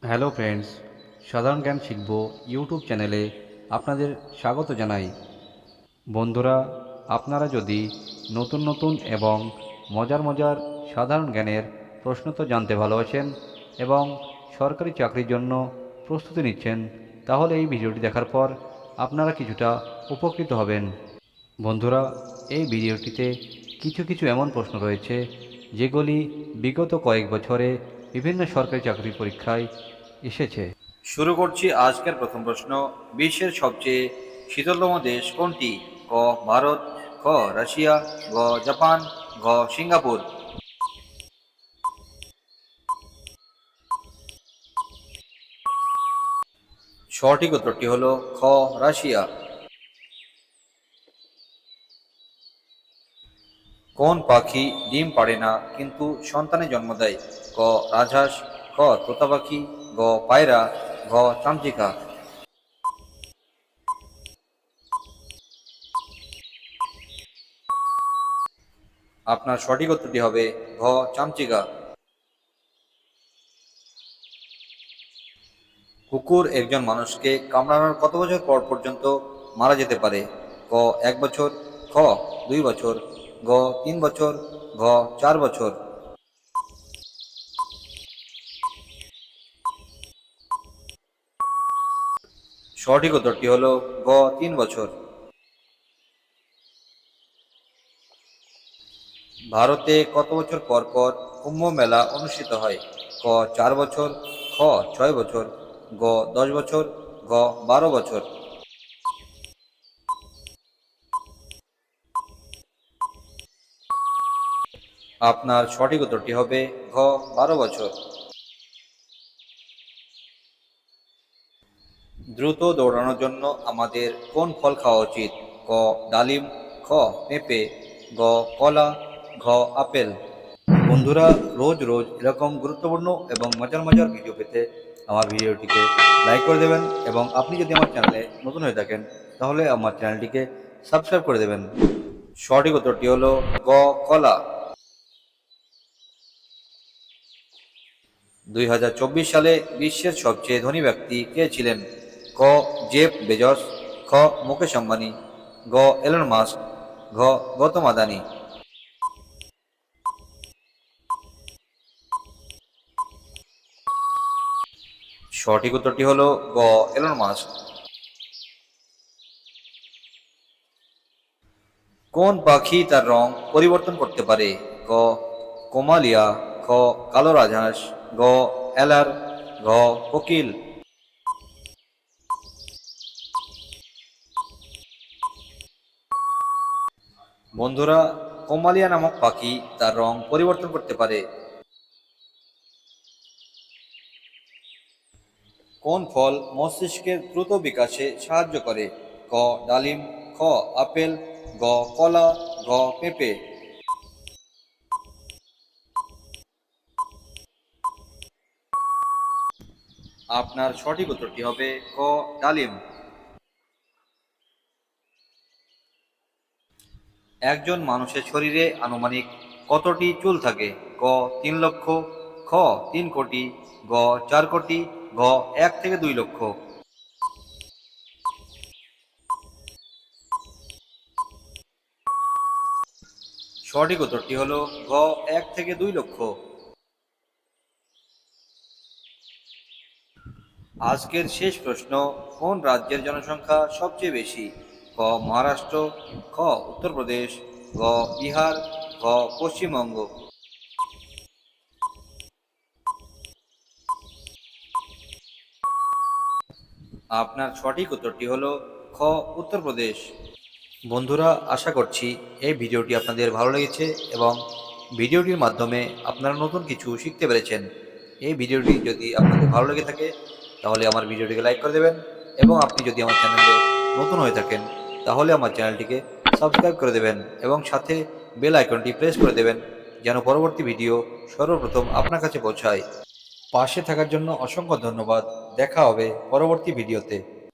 Hello friends, সাধারণ জ্ঞান শিখব ইউটিউব চ্যানেলে আপনাদের স্বাগত জানাই। বন্ধুরা, আপনারা যদি নতুন নতুন এবং মজার মজার সাধারণ জ্ঞানের প্রশ্নোত্তর জানতে ভালোবাসেন এবং সরকারি চাকরির জন্য প্রস্তুতি নিচ্ছেন, তাহলে এই ভিডিওটি দেখার পর আপনারা কিছুটা উপকৃত হবেন। বন্ধুরা, এই ভিডিওটিতে কিছু কিছু এমন প্রশ্ন রয়েছে যেগুলি বিগত কয়েক বছরে বিভিন্ন সরকারি চাকরির পরীক্ষায় এসেছে। শুরু করছি আজকের প্রথম প্রশ্ন। বিশ্বের সবচেয়ে শীতলতম দেশ কোনটি? ক ভারত, খ রাশিয়া, গ জাপান, ঘ সিঙ্গাপুর। সঠিক উত্তরটি হলো খ রাশিয়া। কোন পাখি ডিম পাড়ে না কিন্তু সন্তানে জন্ম দেয়? ক রাজহাঁস, খ তোতা পাখি, গ পায়রা, ঘ চামচিকা। আপনার সঠিক উত্তরটি হবে ঘ চামচিকা। কুকুর একজন মানুষকে কামড়ানোর কত বছর পর পর্যন্ত মারা যেতে পারে? ক 1 বছর, খ 2 বছর, গ 3 বছর, ঘ 4 বছর। সঠিক উত্তরটি হলো গ 3 বছর। ভারতে কত বছর পর পর কুম্ভ মেলা অনুষ্ঠিত হয়? ক 4 বছর, খ 6 বছর, গ 10 বছর, ঘ 12 বছর। আপনার সঠিক উত্তরটি হবে ঘ 12 বছর। দ্রুত দৌড়ানোর জন্য আমাদের কোন ফল খাওয়া উচিত? ক ডালিম, খ পেঁপে, গ কলা, ঘ আপেল। বন্ধুরা, রোজ রোজ এরকম গুরুত্বপূর্ণ এবং মজার মজার ভিডিও পেতে আমার ভিডিওটিকে লাইক করে দেবেন এবং আপনি যদি আমার চ্যানেলে নতুন হয়ে থাকেন তাহলে আমার চ্যানেলটিকে সাবস্ক্রাইব করে দেবেন। সঠিক উত্তরটি হলো গ কলা। 2024 সালে বিশ্বের সবচেয়ে ধনী ব্যক্তি কে ছিলেন? ক জেফ বেজস, খ মুকেশ আম্বানি, গ এলন মাস্ক, ঘ গৌতম আদানি। সঠিক উত্তরটি হলো গ এলন মাস্ক। কোন পাখি তার রং পরিবর্তন করতে পারে? ক কোমালিয়া, খ কালো রাজহাঁস, গ এলার, ঘ কোকিল। বন্ধুরা, কোমালিয়া নামক পাখি তার রং পরিবর্তন করতে পারে। কোন ফল মস্তিষ্কের দ্রুত বিকাশে সাহায্য করে? ক ডালিম, খ আপেল, গ কলা, ঘ পেঁপে। আপনার সঠিক উত্তরটি হবে ক ডালিম। একজন মানুষের শরীরে আনুমানিক কতটি চুল থাকে? ক 3 লক্ষ, খ 3 কোটি, গ 4 কোটি, ঘ 1 থেকে 2 লক্ষ। সঠিক উত্তরটি হলো ঘ 1 থেকে 2 লক্ষ। আজকের শেষ প্রশ্ন। কোন রাজ্যের জনসংখ্যা সবচেয়ে বেশি? ক মহারাষ্ট্র, খ উত্তরপ্রদেশ, গ বিহার, ঘ পশ্চিমবঙ্গ। আপনার সঠিক উত্তরটি হলো খ উত্তরপ্রদেশ। বন্ধুরা, আশা করছি এই ভিডিওটি আপনাদের ভালো লেগেছে এবং ভিডিওটির মাধ্যমে আপনারা নতুন কিছু শিখতে পেরেছেন। এই ভিডিওটি যদি আপনাদের ভালো লেগে থাকে তাহলে আমার ভিডিওটিকে লাইক করে দেবেন এবং আপনি যদি আমার চ্যানেলে নতুন হয়ে থাকেন তাহলে আমার চ্যানেলটিকে সাবস্ক্রাইব করে দেবেন এবং সাথে বেল আইকনটি প্রেস করে দেবেন যেন পরবর্তী ভিডিও সর্বপ্রথম আপনার কাছে পৌঁছায়। পাশে থাকার জন্য অসংখ্য ধন্যবাদ। দেখা হবে পরবর্তী ভিডিওতে।